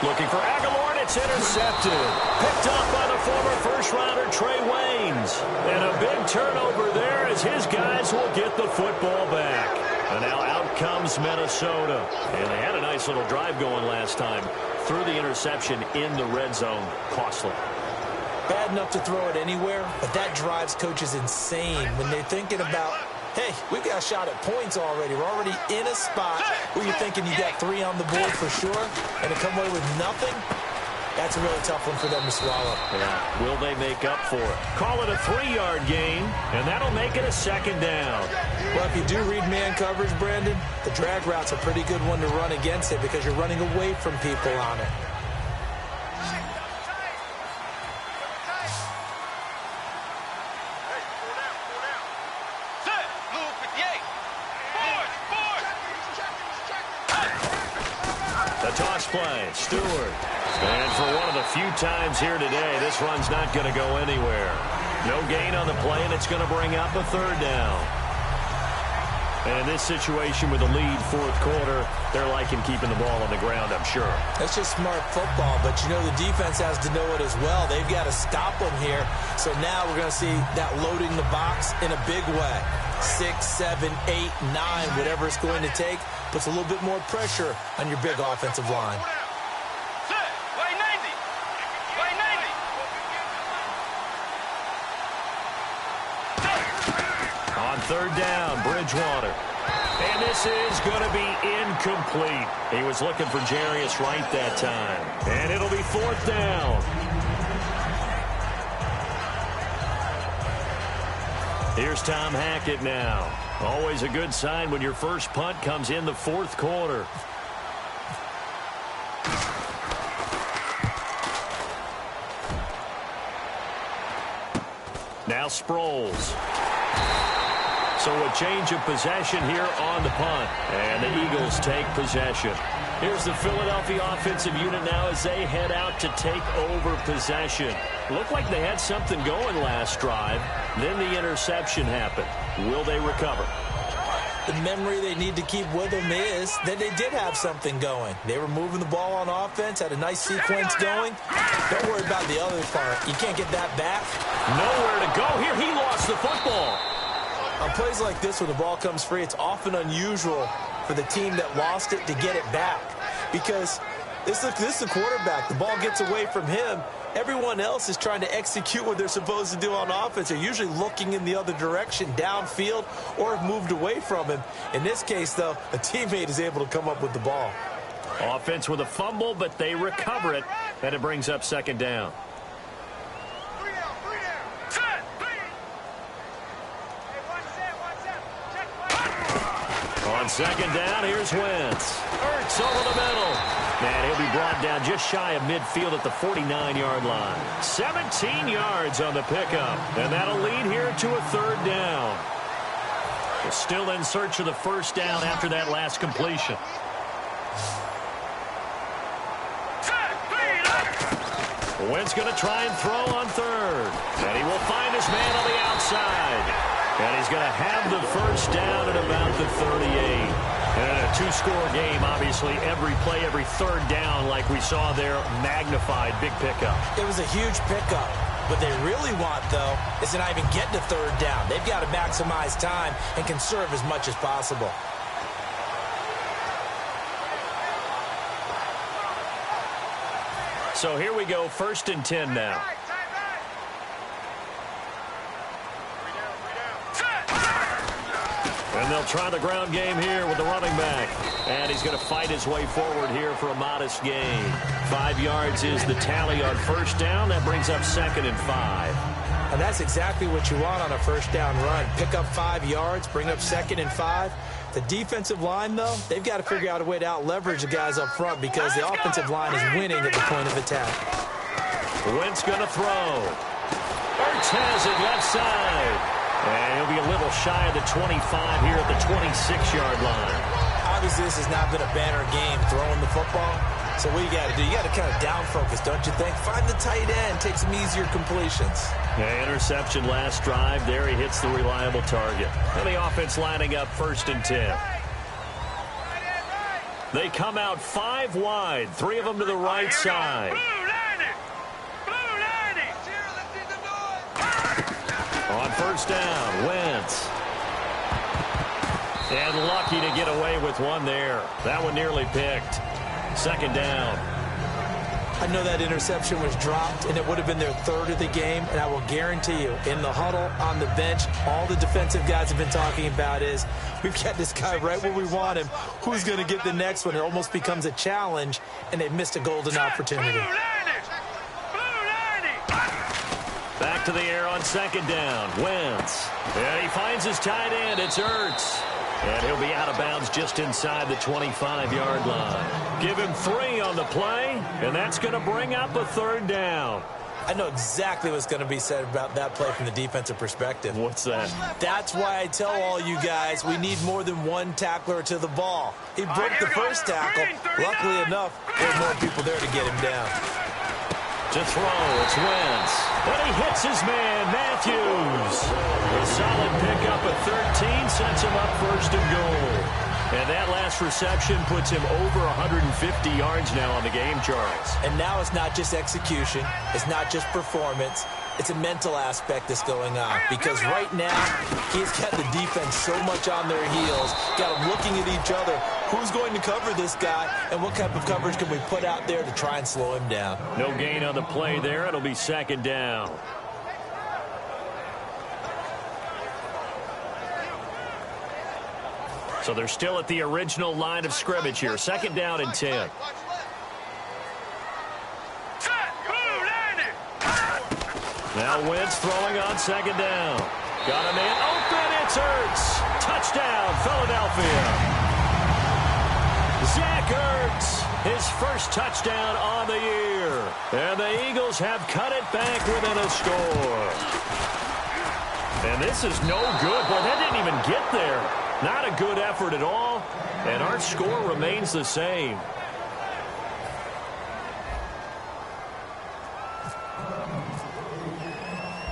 looking for Aguilar, and it's intercepted. Picked up by the former first-rounder Trey Waynes. And a big turnover there as his guys will get the football back. And now out comes Minnesota. And they had a nice little drive going last time. Threw the interception in the red zone. Costly. Bad enough to throw it anywhere, but that drives coaches insane when they're thinking about, hey, we've got a shot at points already. We're already in a spot where you're thinking you got 3 on the board for sure, and to come away with nothing, that's a really tough one for them to swallow. Yeah. Will they make up for it? Call it a 3-yard gain, and that'll make it a second down. Well, if you do read man coverage, Brandon, the drag route's a pretty good one to run against it because you're running away from people on it. Play, Stewart. And for one of the few times here today, this run's not going to go anywhere. No gain on the play, and it's going to bring up a third down. And in this situation with a lead fourth quarter, they're liking keeping the ball on the ground, I'm sure. That's just smart football, but you know the defense has to know it as well. They've got to stop them here. So now we're going to see that loading the box in a big way. 6, 7, 8, 9, whatever it's going to take, puts a little bit more pressure on your big offensive line. On third down, Bridgewater. And this is going to be incomplete. He was looking for Jarius Wright that time. And it'll be fourth down. Here's Tom Hackett now. Always a good sign when your first punt comes in the fourth quarter. Now Sproles. So a change of possession here on the punt. And the Eagles take possession. Here's the Philadelphia offensive unit now as they head out to take over possession. Looked like they had something going last drive. Then the interception happened. Will they recover? The memory they need to keep with them is that they did have something going. They were moving the ball on offense, had a nice sequence going. Don't worry about the other part. You can't get that back. Nowhere to go here. He lost the football. On plays like this where the ball comes free, it's often unusual for the team that lost it to get it back. Because This is the quarterback. The ball gets away from him. Everyone else is trying to execute what they're supposed to do on offense. They're usually looking in the other direction, downfield, or have moved away from him. In this case, though, a teammate is able to come up with the ball. Offense with a fumble, but they recover it, and it brings up second down. On second down, here's Wentz. Ertz over the middle. And he'll be brought down just shy of midfield at the 49-yard line. 17 yards on the pickup. And that'll lead here to a third down. We're still in search of the first down after that last completion. Wentz going to try and throw on third. And he will find his man on the outside. And he's going to have the first down at about the 38. And a two-score game, obviously, every play, every third down, like we saw there, magnified, big pickup. It was a huge pickup. What they really want, though, is to not even get to third down. They've got to maximize time and conserve as much as possible. So here we go, 1st and 10 now. And they'll try the ground game here with the running back. And he's going to fight his way forward here for a modest gain. 5 yards is the tally on first down. That brings up 2nd and 5. And that's exactly what you want on a first down run. Pick up 5 yards, bring up 2nd and 5. The defensive line, though, they've got to figure out a way to out-leverage the guys up front because the offensive line is winning at the point of attack. Wentz going to throw. Ertz has it left side. And he'll be a little shy of the 25 here at the 26-yard line. Obviously, this has not been a banner game throwing the football. So what you got to do, you got to kind of down focus, don't you think? Find the tight end, take some easier completions. Yeah, interception last drive. There he hits the reliable target. And the offense lining up 1st and 10. They come out 5 wide, 3 of them to the right side. On first down, Wentz. And lucky to get away with one there. That one nearly picked. 2nd down. I know that interception was dropped, and it would have been their 3rd of the game, and I will guarantee you, in the huddle, on the bench, all the defensive guys have been talking about is, we've got this guy right where we want him. Who's going to get the next one? It almost becomes a challenge, and they've missed a golden opportunity. Back to the air on 2nd down. Wentz. And he finds his tight end. It's Ertz. And he'll be out of bounds just inside the 25-yard line. Give him 3 on the play, and that's going to bring up a 3rd down. I know exactly what's going to be said about that play from the defensive perspective. What's that? That's why I tell all you guys we need more than one tackler to the ball. He broke the first tackle. Luckily enough, there's more people there to get him down. To throw, it's Wentz. And he hits his man, Matthews. A solid pickup at 13 sets him up 1st and goal. And that last reception puts him over 150 yards now on the game, Charles. And now it's not just execution. It's not just performance. It's a mental aspect that's going on. Because right now, he's got the defense so much on their heels. Got them looking at each other. Who's going to cover this guy? And what type of coverage can we put out there to try and slow him down? No gain on the play there. It'll be 2nd down. So they're still at the original line of scrimmage here. 2nd down and 10. Now Wentz throwing on 2nd down. Got a man open. It's Ertz. Touchdown, Philadelphia. Zach Ertz, his first touchdown on the year. And the Eagles have cut it back within a score. And this is no good. Boy, that didn't even get there. Not a good effort at all. And our score remains the same.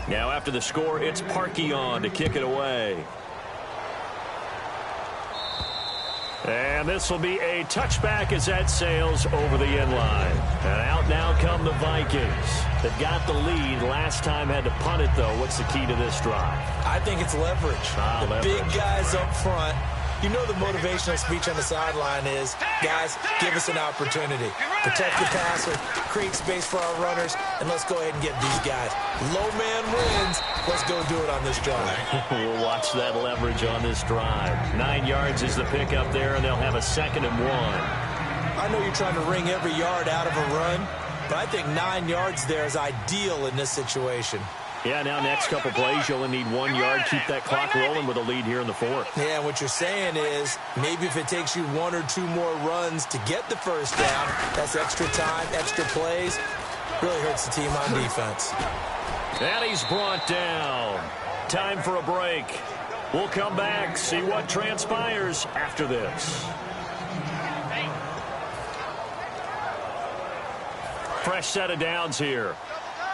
Now after the score, it's Parkey on to kick it away. And this will be a touchback as that sails over the end line. And out now come the Vikings. They've got the lead. Last time had to punt it, though. What's the key to this drive? I think it's leverage. Leverage. Big guys up front. You know the motivational speech on the sideline is, guys, give us an opportunity. Protect the passer, create space for our runners, and let's go ahead and get these guys. Low man wins. Let's go do it on this drive. We'll watch that leverage on this drive. 9 yards is the pickup there, and they'll have a 2nd and 1. I know you're trying to wring every yard out of a run, but I think 9 yards there is ideal in this situation. Yeah, now next couple plays, you'll only need 1 yard. Keep that clock rolling with a lead here in the 4th. Yeah, what you're saying is maybe if it takes you 1 or 2 more runs to get the first down, that's extra time, extra plays. Really hurts the team on defense. And he's brought down. Time for a break. We'll come back, see what transpires after this. Fresh set of downs here.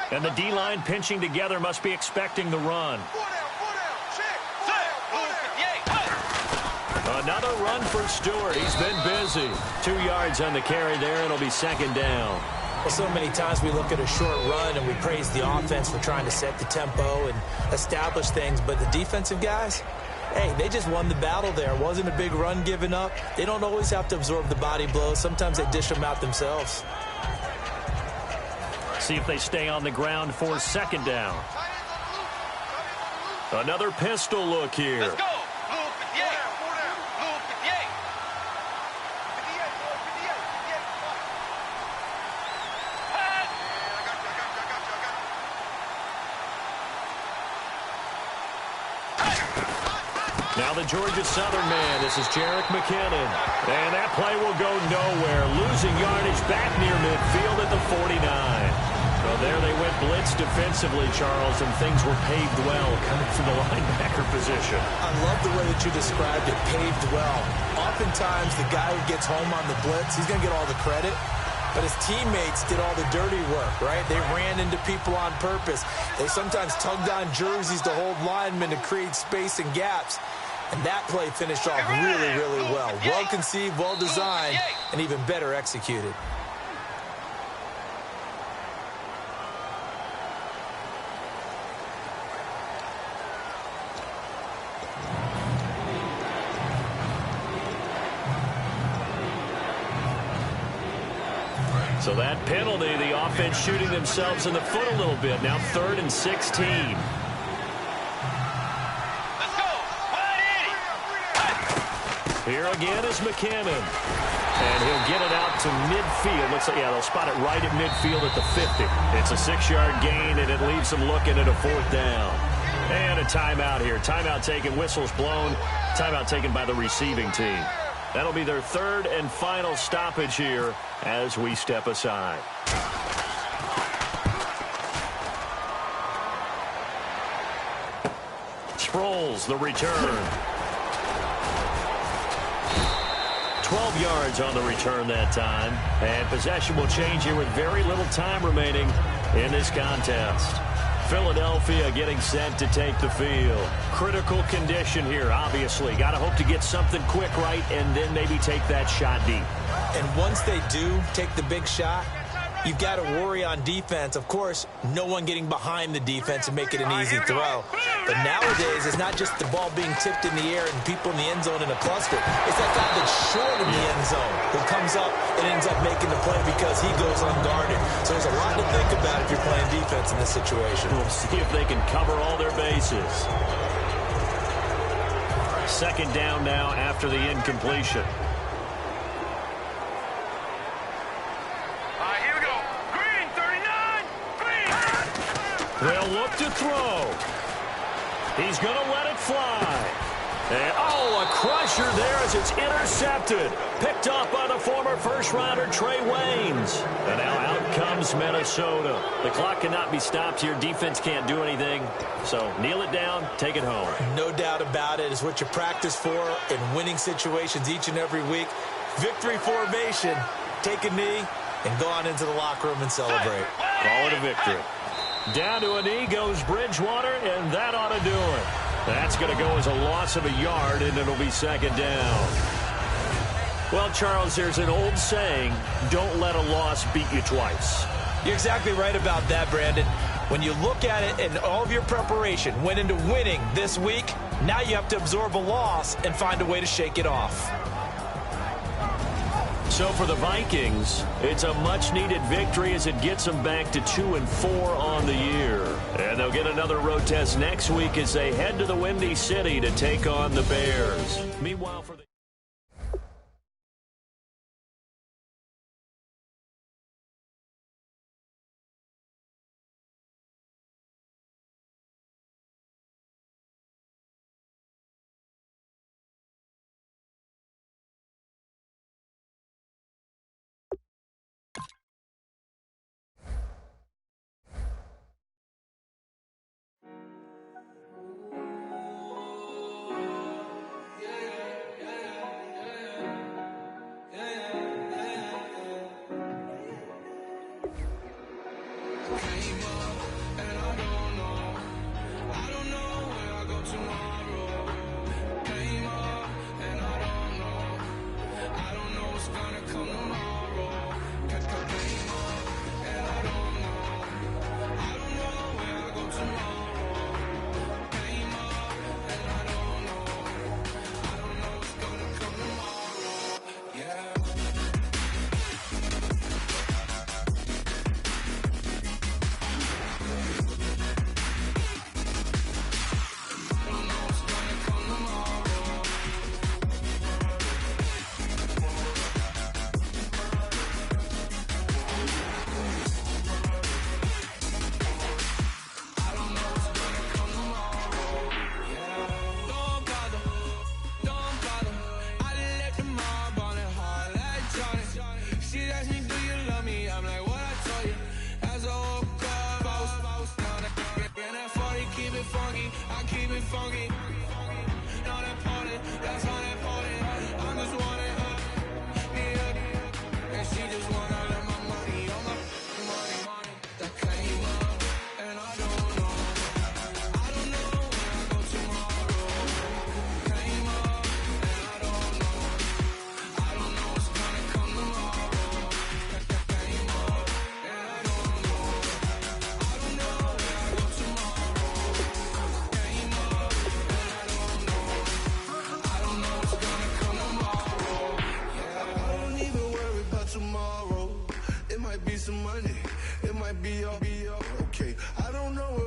And the D-line pinching together must be expecting the run. Another run for Stewart. He's been busy. 2 yards on the carry there. It'll be 2nd down. Well, so many times we look at a short run and we praise the offense for trying to set the tempo and establish things. But the defensive guys, hey, they just won the battle there. It wasn't a big run given up. They don't always have to absorb the body blows. Sometimes they dish them out themselves. See if they stay on the ground for 2nd down. Another pistol look here. Let's go. Blue 58. Blue 58. Now the Georgia Southern man. This is Jerick McKinnon. And that play will go nowhere. Losing yardage back near midfield at the 49. Well, there they went blitz defensively, Charles, and things were paved well coming from the linebacker position. I love the way that you described it, paved well. Oftentimes, the guy who gets home on the blitz, he's going to get all the credit. But his teammates did all the dirty work, right? They ran into people on purpose. They sometimes tugged on jerseys to hold linemen to create space and gaps. And that play finished off really, really well. Well conceived, well designed, and even better executed. So that penalty, the offense shooting themselves in the foot a little bit. Now 3rd and 16. Here again is McKinnon. And he'll get it out to midfield. Looks like, yeah, they'll spot it right at midfield at the 50. It's a 6-yard gain, and it leaves them looking at a 4th down. And a timeout here. Timeout taken, whistles blown. Timeout taken by the receiving team. That'll be their 3rd and final stoppage here as we step aside. Sproles, the return. 12 yards on the return that time. And possession will change here with very little time remaining in this contest. Philadelphia getting set to take the field. Critical condition here, obviously. Got to hope to get something quick right and then maybe take that shot deep. And once they do take the big shot, you've got to worry on defense. Of course, no one getting behind the defense and make it an easy throw. But nowadays, it's not just the ball being tipped in the air and people in the end zone in a cluster. It's that guy that's short of the end zone who comes up and ends up making the play because he goes unguarded. So there's a lot to think about if you're playing defense in this situation. We'll see if they can cover all their bases. 2nd down now after the incompletion. They'll look to throw. He's going to let it fly. And, oh, a crusher there as it's intercepted. Picked off by the former first-rounder Trey Waynes. And now out comes Minnesota. The clock cannot be stopped here. Defense can't do anything. So kneel it down, take it home. No doubt about it. It's what you practice for in winning situations each and every week. Victory formation. Take a knee and go on into the locker room and celebrate. Call it a victory. Down to a knee goes Bridgewater, and that ought to do it. That's going to go as a loss of a yard, and it'll be 2nd down. Well, Charles, there's an old saying, don't let a loss beat you twice. You're exactly right about that, Brandon. When you look at it and all of your preparation went into winning this week, now you have to absorb a loss and find a way to shake it off. So for the Vikings, it's a much-needed victory as it gets them back to 2-4 on the year. And they'll get another road test next week as they head to the Windy City to take on the Bears. Meanwhile, for the tomorrow, it might be some money, it might be all okay. I don't know